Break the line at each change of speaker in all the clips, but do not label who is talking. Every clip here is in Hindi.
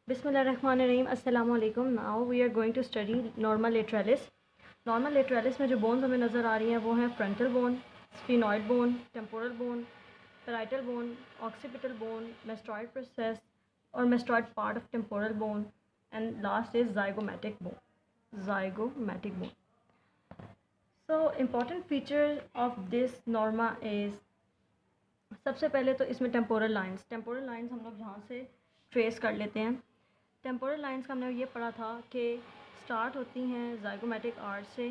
बिस्मिल्लाहिर्रहमानिर्रहीम अस्सलाम वालेकुम। Now we are going to study normal lateralis. Normal lateralis में जो बोन्स हमें नज़र आ रही हैं वो हैं frontal bone, sphenoid bone, temporal bone, parietal bone, occipital bone, mastoid process और mastoid part of temporal bone and last is zygomatic bone. Zygomatic bone. So important feature of this norma is, सबसे पहले तो इसमें टेम्पोरल लाइंस हम लोग यहाँ से ट्रेस कर लेते हैं। टेम्पोरल लाइंस का हमने ये पढ़ा था कि स्टार्ट होती हैं ज़ाइगोमैटिक आर्च से,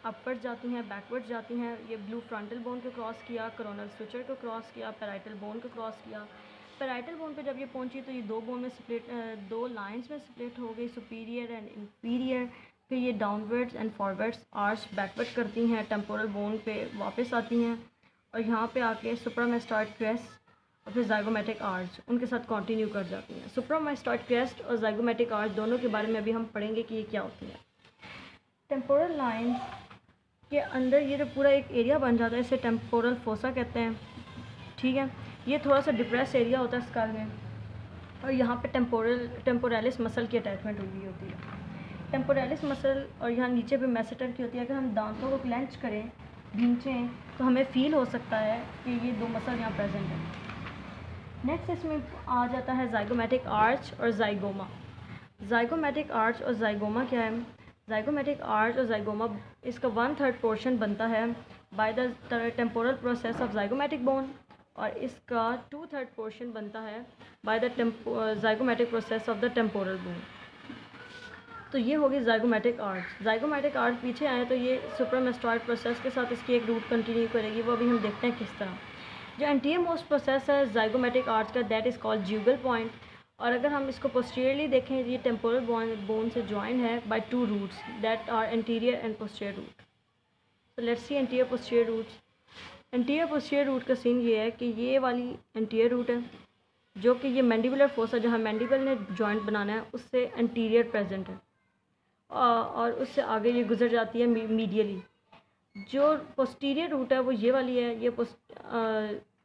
अपवर्ड जाती हैं, बैकवर्ड जाती हैं। ये ब्लू फ्रंटल बोन को क्रॉस किया, कोरोनल स्विचर को क्रॉस किया, पैराइटल बोन को क्रॉस किया। पैराइटल बोन पे जब ये पहुंची तो ये दो लाइंस में स्प्लिट हो गई, सुपीरियर एंड इंफीरियर। फिर ये downwards and forwards arch backward करती हैं, टेम्पोरल बोन पे वापस आती हैं और यहाँ पे आके सुप्रामेस्टॉइड क्रेस्ट और फिर ज़ाइगोमैटिक आर्च उनके साथ कंटिन्यू कर जाती हैं। सुप्रामेस्टॉइड क्रेस्ट और ज़ाइगोमैटिक आर्च दोनों के बारे में अभी हम पढ़ेंगे कि ये क्या होती है। टेम्पोरल लाइंस के अंदर ये जो पूरा एक एरिया बन जाता है इसे टेम्पोरल फोसा कहते हैं। ठीक है, ये थोड़ा सा डिप्रेस एरिया होता है स्कल में और यहाँ पे टेम्पोरलिस मसल की अटैचमेंट हुई होती है। टेम्पोरलिस मसल और यहाँ नीचे पे मैसेटर की होती है। अगर हम दांतों को क्लेंच करें, भींचें, तो हमें फील हो सकता है कि ये दो मसल यहाँ प्रेजेंट है। नेक्स्ट इसमें आ जाता है ज़ाइगोमैटिक आर्च और ज़ाइगोमा। ज़ाइगोमैटिक आर्च और ज़ाइगोमा क्या है? ज़ाइगोमैटिक आर्च और ज़ाइगोमा इसका 1/3 पोर्शन बनता है by the temporal process of zygomatic bone और इसका 2/3 पोर्शन बनता है by the zygomatic process of the temporal bone. तो ये होगी ज़ाइगोमैटिक आर्च। ज़ाइगोमैटिक आर्च पीछे आए तो ये सुप्रामेस्टॉइड प्रोसेस के साथ इसकी एक रूट कंटिन्यू करेगी, वो अभी हम देखते हैं किस तरह। जो एंटीरियर मोस्ट प्रोसेस है ज़ाइगोमैटिक आर्च का, that is called jugal point. और अगर हम इसको पोस्टीरियरली देखें, ये टेम्पोरल बोन से ज्वाइन है by 2 roots that are anterior and posterior root. तो let's see anterior posterior roots. Anterior posterior root का सीन ये है कि ये वाली एंटीरियर रूट है जो कि ये मैंडिबुलर फोसा जहाँ मैंडिबल ने जॉइंट बनाना है उससे एंटीरियर प्रेजेंट है और उससे आगे ये गुजर जाती है मीडियली। जो पोस्टीरियर रूट है वो ये वाली है, ये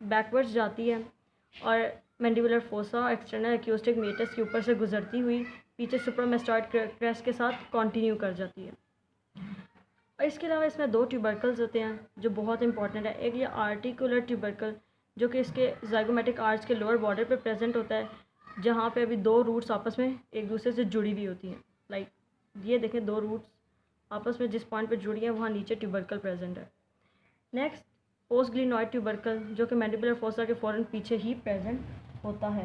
बैकवर्ड्स जाती है और mandibular fossa external acoustic meatus के ऊपर से गुजरती हुई पीछे सुप्रामेस्टॉइड क्रेस्ट के साथ कंटिन्यू कर जाती है। और इसके अलावा इसमें 2 ट्यूबरकल्स होते हैं जो बहुत इंपॉर्टेंट है। एक ये आर्टिकुलर ट्यूबरकल जो कि इसके ज़ाइगोमैटिक आर्च के लोअर बॉर्डर पे प्रेजेंट होता है, जहाँ पे अभी 2 रूट्स आपस में एक दूसरे से जुड़ी हुई होती हैं। लाइक ये देखें, 2 रूट्स आपस में जिस पॉइंट पे जुड़ी है वहाँ नीचे ट्यूबरकल प्रेजेंट है। नेक्स्ट पोस्टग्लिनॉइड ट्यूबरकल जो कि मैंडिबुलर फोसा के फ़ौरन पीछे ही प्रेजेंट होता है।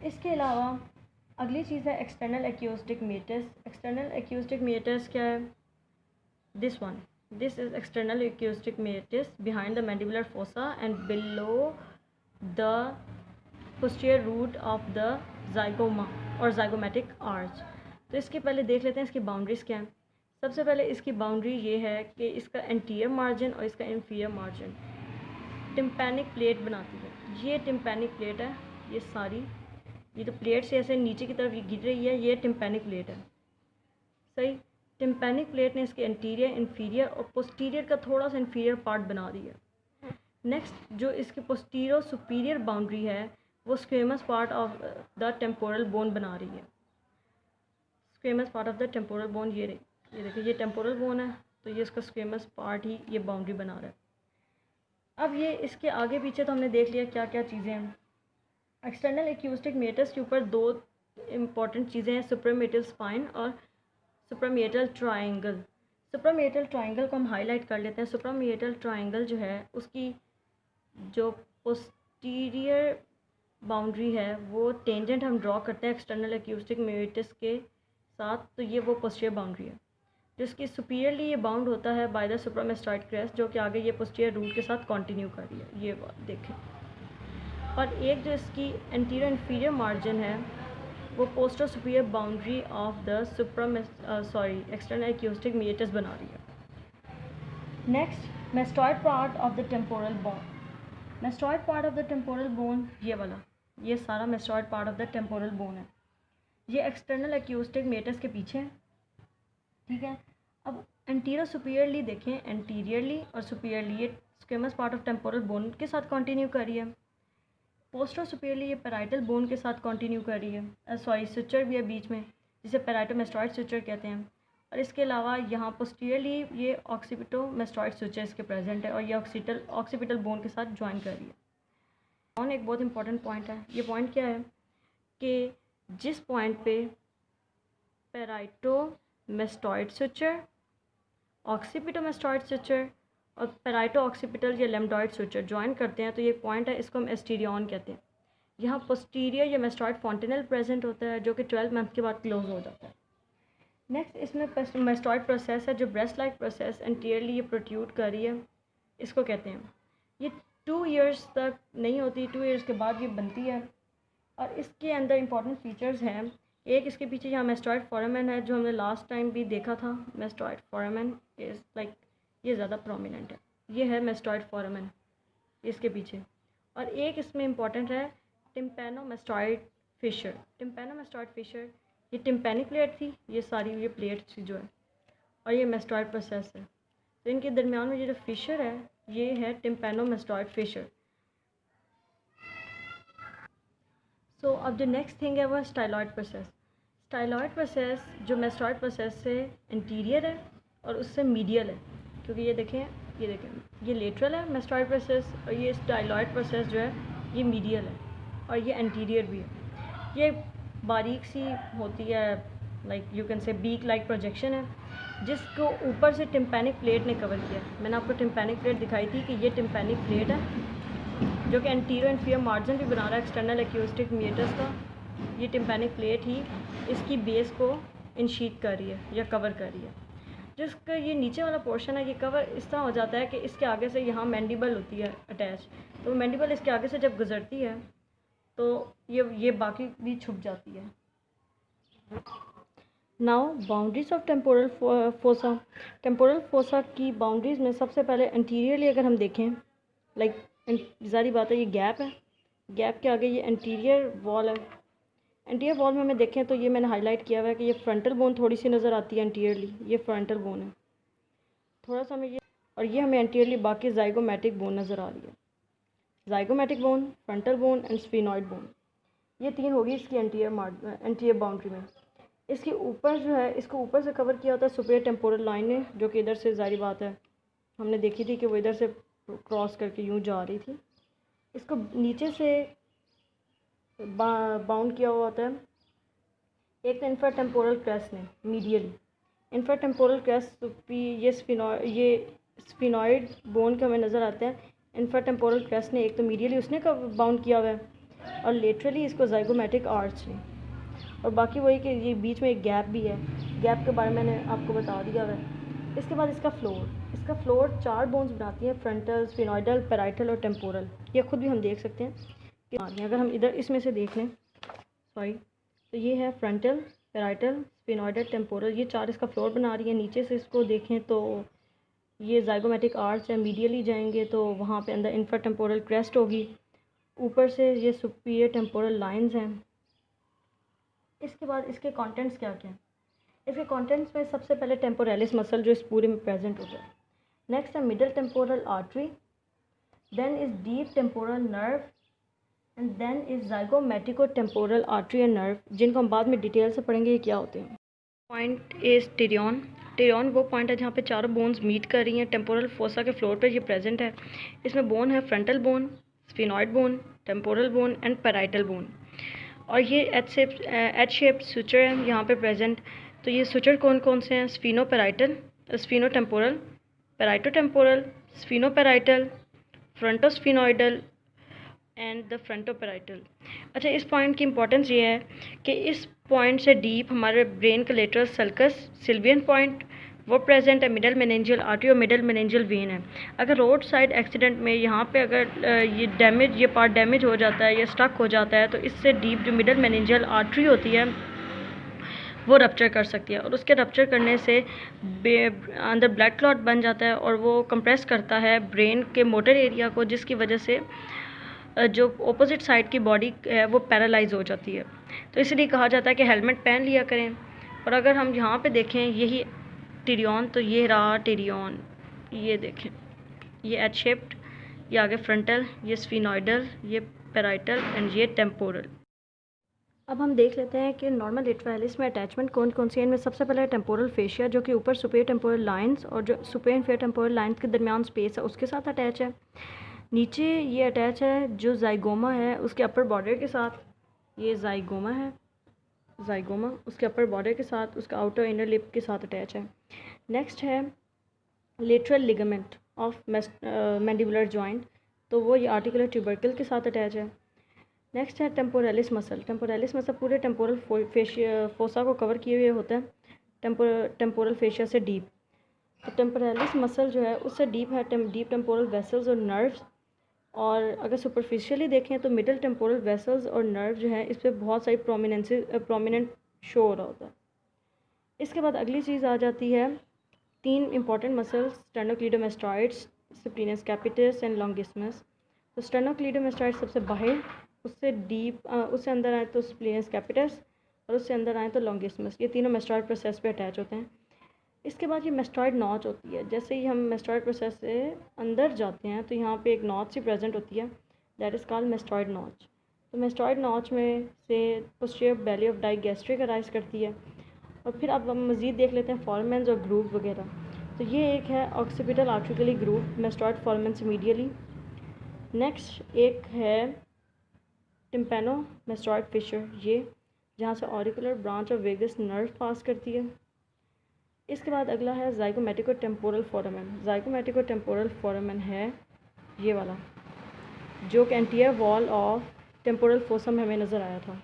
इसके अलावा अगली चीज़ है external acoustic meatus. External acoustic meatus क्या है? This is external acoustic meatus behind the mandibular fossa and below the posterior root of the zygoma और ज़ाइगोमैटिक आर्च। तो इसके पहले देख लेते हैं इसकी बाउंड्रीज़ क्या हैं। सबसे पहले इसकी बाउंड्री ये है कि इसका एंटीरियर मार्जिन और इसका इंफीरियर मार्जिन टिम्पैनिक प्लेट बनाती है। ये टिम्पैनिक प्लेट है, ये सारी, ये तो प्लेट से ऐसे नीचे की तरफ गिर रही है, ये टिम्पैनिक प्लेट है। सही, टिम्पैनिक प्लेट ने इसके एंटीरियर, इंफीरियर और पोस्टीरियर का थोड़ा सा इंफीरियर पार्ट बना दिया। नेक्स्ट जो इसकी पोस्टीरियर सुपीरियर बाउंड्री है वो squamous part of the temporal bone बना रही है। Squamous part of the temporal bone ये रही, ये देखिए, ये टेम्पोरल बोन है तो ये इसका स्क्वेमस पार्ट ही ये बाउंड्री बना रहा है। अब ये इसके आगे पीछे तो हमने देख लिया क्या क्या चीज़ें हैं। एक्सटर्नल एक्यूस्टिक मेटस के ऊपर 2 इम्पॉर्टेंट चीज़ें हैं, सुप्रामेटल स्पाइन और सुप्रामेटल ट्रायंगल। सुप्रामेटल ट्रायंगल को हम हाईलाइट कर लेते हैं। सुप्रामेटल ट्रायंगल जो है उसकी जो पोस्टीरियर बाउंड्री है वो टेंजेंट हम ड्रॉ करते हैं एक्सटर्नल एक्यूस्टिक मेटस के साथ, तो ये वो पोस्टीरियर बाउंड्री है। जिसकी सुपीरियरली ये बाउंड होता है बाय द सुप्रामेस्टॉइड क्रेस्ट जो कि आगे ये पोस्टीरियर रूट के साथ कंटिन्यू कर रही है, ये देखें। और एक जो इसकी एंटीरियर इंफीरियर मार्जिन है वो posterosuperior boundary of the external acoustic meatus बना रही है। Next mastoid part of the temporal bone. Mastoid part of the temporal bone ये वाला, ये सारा mastoid part of the temporal bone है। ये एक्सटर्नल एक्यूस्टिक मेटस के पीछे है, ठीक है। अब एंटीरियर सुपीरियरली देखें, एंटीरियरली और सुपीरियरली ये squamous part of temporal bone के साथ कंटिन्यू कर रही है। पोस्टरो सुपीरियरली ये पैराइटल बोन के साथ कंटिन्यू कर रही है, सुचर भी है बीच में जिसे पैराइटोमेस्टॉइड सुचर कहते हैं। और इसके अलावा यहाँ पोस्टीरियरली ये ऑक्सीपिटोमेस्टॉइड सुचर इसके प्रेजेंट है और ये ऑक्सीपिटल बोन के साथ ज्वाइन कर रही है। और एक बहुत इंपॉर्टेंट पॉइंट है, ये पॉइंट क्या है कि जिस पॉइंट पे पैराइटोमेस्टॉइड सुचर, ऑक्सीपिटोमेस्टॉइड सुचर और पैराइटो ऑक्सीपिटल या लेम्डॉइड सुचर ज्वाइन करते हैं तो ये पॉइंट है, इसको हम एस्टीरियन कहते हैं। यहाँ पोस्टीरियर या मेस्टॉइड फॉन्टेनल प्रेजेंट होता है जो कि 12 मंथ के बाद क्लोज हो जाता है। नेक्स्ट इसमें मेस्टॉइड प्रोसेस है जो ब्रेस्ट लाइक प्रोसेस एंटीरियरली ये प्रोट्रूड कर रही है, इसको कहते हैं। ये 2 इयर्स तक नहीं होती, 2 इयर्स के बाद ये बनती है। और इसके अंदर इंपॉर्टेंट फीचर्स हैं, एक इसके पीछे यहाँ मेस्टॉइड फोरामेन है जो हमने लास्ट टाइम भी देखा था। मेस्टॉइड फोरामेन इज़ लाइक ये ज़्यादा प्रोमिनेंट है, ये है मेस्टॉइड फोरामेन इसके पीछे। और एक इसमें इंपॉर्टेंट है टिम्पैनोमेस्टॉइड फिशर। टिम्पैनोमेस्टॉइड फिशर ये टिम्पैनिक प्लेट थी, ये सारी ये प्लेट थी जो है, और ये मेस्टॉइड प्रोसेस है। तो इनके दरमियान में ये जो फिशर है ये है टिम्पैनोमेस्टॉइड फिशर। सो अब जो नेक्स्ट थिंग है वो स्टाइलॉइड प्रोसेस। स्टाइलॉइड प्रोसेस जो मेस्टॉइड प्रोसेस से इंटीरियर है और उससे मीडियल है, क्योंकि ये देखें ये लेटरल है मेस्टॉइड प्रोसेस और ये स्टाइलॉइड प्रोसेस जो है ये मीडियल है और ये एंटीरियर भी है। ये बारीक सी होती है, like you can say beak like projection है जिसको ऊपर से टिम्पैनिक प्लेट ने कवर किया। मैंने आपको टिम्पैनिक प्लेट दिखाई थी कि ये टिम्पैनिक प्लेट है जो कि एंटीरियर इंफीरियर मार्जिन भी बना रहा है एक्सटर्नल एक्यूस्टिक मीटर्स का। ये टिम्पैनिक प्लेट ही इसकी बेस को इनशीट कर रही है या कवर कर रही है। जिसका ये नीचे वाला पोर्शन है ये कवर इस तरह हो जाता है कि इसके आगे से यहाँ मैंडिबल होती है अटैच, तो मैंडिबल इसके आगे से जब गुजरती है तो ये बाकी भी छुप जाती है। Now boundaries of temporal fossa. Temporal fossa की बाउंड्रीज़ में सबसे पहले एंटीरियरली अगर हम देखें, लाइक ज़ाहिर बात है ये गैप है, गैप के आगे ये एंटीरियर वॉल है। एंटीरियर वॉल में हमें देखें तो ये मैंने हाईलाइट किया हुआ है कि ये फ्रंटल बोन थोड़ी सी नज़र आती है एंटीरियरली, ये फ्रंटल बोन है थोड़ा सा हमें ये, और ये हमें एंटीरियरली बाकी जाइगोमेटिक बोन नज़र आ रही है। Zygomatic bone, frontal bone and sphenoid bone, ये 3 होगी इसकी एंटीरियर बाउंड्री में। इसके ऊपर जो है इसको ऊपर से कवर किया होता है सुपीरियर टेम्पोरल लाइन ने, जो कि इधर से ज़ाहिर बात है हमने देखी थी कि वो इधर से क्रॉस करके यूँ जा रही थी। इसको नीचे से बाउंड किया हुआ होता है एक तो इंफ्राटेम्पोरल क्रेस्ट ने मीडियली। इंफ्राटेम्पोरल क्रेस्ट ये स्फीनॉइड बोन के हमें नज़र आते हैं। इंफ्राटेम्पोरल क्रेस्ट ने एक तो मीडियली उसने बाउंड किया हुआ है और लेटरली इसको जाइगोमेटिक आर्च ने, और बाकी वही कि ये बीच में एक गैप भी है, गैप के बारे में मैंने आपको बता दिया हुआ है। इसके बाद इसका फ्लोर 4 बोन्स बनाती हैं, फ्रंटल, स्फीनॉइडल, पैराइटल और टेम्पोरल। ये खुद भी हम देख सकते हैं कि अगर हम इधर इसमें से देख लें तो ये है फ्रंटल, पैराइटल, स्फीनॉइडल, टेम्पोरल, ये 4 इसका फ्लोर बना रही है। नीचे से इसको देखें तो ये जाइगोमेटिक आर्च है, मीडियली जाएंगे तो वहाँ पे अंदर इंफ्राटेम्पोरल क्रेस्ट होगी, ऊपर से ये सुपीरियर टेम्पोरल लाइंस हैं। इसके बाद इसके कंटेंट्स क्या क्या हैं? इसके कंटेंट्स में सबसे पहले टेम्पोरलिस मसल जो इस पूरे में प्रेजेंट होता है। नेक्स्ट है middle temporal artery, then is deep temporal nerve and then is zygomatico temporal artery and nerve, जिनको हम बाद में डिटेल से पढ़ेंगे ये क्या होते हैं। Point is Tyrion. टिरियन वो पॉइंट है जहाँ पे 4 बोन्स मीट कर रही हैं। टेम्पोरल फोसा के फ्लोर पे ये प्रेजेंट है। इसमें बोन है frontal bone, sphenoid bone, temporal bone and parietal bone, और ये एच शेप्ड सुचर है यहाँ पे प्रेजेंट। तो ये सुचर कौन कौन से हैं? स्फीनोपैराइटल, स्फीनोटेम्पोरल, पैराइटोटेम्पोरल, स्फीनोपैराइटल, फ्रंटोस्फीनॉइडल एंड द फ्रंटोपैराइटल। अच्छा, इस पॉइंट की इंपॉर्टेंस ये है कि इस पॉइंट से डीप हमारे ब्रेन का लेटरल सल्कस सिल्वियन पॉइंट वो प्रेजेंट है, मिडल मेनिंजियल आर्टरी और मिडल मेनिंजियल वेन है। अगर रोड साइड एक्सीडेंट में यहाँ पे अगर ये पार्ट डैमेज हो जाता है या स्टक हो जाता है तो इससे डीप जो मिडल मेनिंजियल आर्टरी होती है वो रप्चर कर सकती है, और उसके रप्चर करने से अंदर ब्लड क्लॉट बन जाता है और वो कंप्रेस करता है ब्रेन के मोटर एरिया को, जिसकी वजह से जो अपोजिट साइड की बॉडी है वो पैरालाइज हो जाती है। तो इसलिए कहा जाता है कि हेलमेट पहन लिया करें। और अगर हम यहाँ पे देखें यही टिरियन, तो ये रहा टिरियन, ये देखें ये एच शेप्ड, ये आगे फ्रंटल, ये स्फीनॉइडल, ये पैराइटल एंड ये टेम्पोरल। अब हम देख लेते हैं कि नॉर्मल लेटरालिस में अटैचमेंट कौन कौन सी है। इनमें सबसे पहले है टेम्पोरल फेशिया, जो कि ऊपर सुपेरियर टेम्पोरल लाइंस और जो सुपेरियर इन्फीरियर टेम्पोरल लाइंस के दरमियान स्पेस है उसके साथ अटैच है। नीचे ये अटैच है जो जाइगोमा है उसके अपर बॉर्डर के साथ, ये जाइगोमा है, जाइगोमा उसके अपर बॉर्डर के साथ उसका आउटर इनर लिप के साथ अटैच है। नेक्स्ट है lateral ligament of mandibular joint, तो वो ये आर्टिकुलर ट्यूबरकल के साथ अटैच है। नेक्स्ट है टेम्पोरलिस मसल। टेम्पोरलिस मसल पूरे टेम्पोरल फोसा को कवर किए हुए होता है टेम्पोरल फेशिया से डीप। तो टेम्पोरलिस मसल जो है उससे डीप है डीप टेम्पोरल वेसल्स और नर्व्स। और अगर सुपरफिशियली देखें तो मिडल टेम्पोरल वेसल्स और नर्व जो है इस पर बहुत सारी प्रोमिनेंट शो हो रहा होता है। इसके बाद अगली चीज़ आ जाती है 3 इंपॉर्टेंट मसल्स, स्टेर्नोक्लीडोमास्टॉइड्स, स्प्लीनस कैपिटस एंड लॉन्गिस्मस। तो स्टेर्नोक्लीडोमास्टॉइड सबसे बाहर, उससे डीप उससे अंदर आए तो स्प्लीनस कैपिटस और उससे अंदर आए तो लॉन्गिस्मस। ये तीनों मेस्टॉइड प्रोसेस पे अटैच होते हैं। इसके बाद ये मेस्टॉइड नॉच होती है। जैसे ही हम मेस्टॉइड प्रोसेस से अंदर जाते हैं तो यहाँ पे एक नॉच सी प्रेजेंट होती है, that is called mastoid notch. तो मेस्टॉइड नॉच में से posterior belly of digastric arise करती है। और फिर अब हम मज़ीद देख लेते हैं फॉर्मेंस और ग्रूव वगैरह। तो ये एक है occipital arterially groove mastoid foramens medially. Next एक है टिम्पेनो मेस्टॉइड फिशर, ये जहाँ से auricular branch of vagus nerve pass करती है। इसके बाद अगला है zygomatico temporal foramen. Zygomatico temporal foramen है ये वाला, जो कि anterior wall of temporal fossa में हमें नज़र आया था।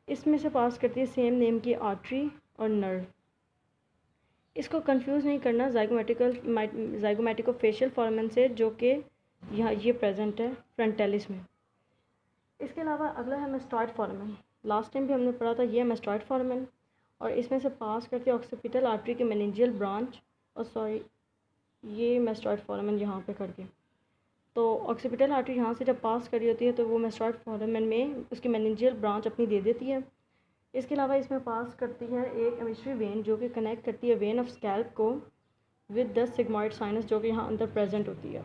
इसमें से पास करती है सेम नेम की आर्टरी और नर्व। इसको कंफ्यूज नहीं करना जाइगोमेटिको फेशियल फोरामेन से, जो कि यहाँ ये प्रेजेंट है फ्रंटेलिस में। इसके अलावा अगला है मेस्टॉइड फोरामेन। लास्ट टाइम भी हमने पढ़ा था ये मेस्टॉइड फोरामेन, और इसमें से पास करती है ऑक्सीपिटल आर्टरी के मेनिंजियल ब्रांच, और सॉरी ये मेस्टॉइड फोरामेन यहाँ पे करके। तो ऑक्सीपिटल आर्टरी यहाँ से जब पास करी होती है तो वो मेस्टॉइड फोरामेन में उसकी मेनिंजियल ब्रांच अपनी दे देती है। इसके अलावा इसमें पास करती है एक एमिस्ट्री वेन, जो कि कनेक्ट करती है वेन ऑफ स्कैल्प को विद द सिग्मॉइड साइनस, जो कि यहाँ अंदर प्रेजेंट होती है।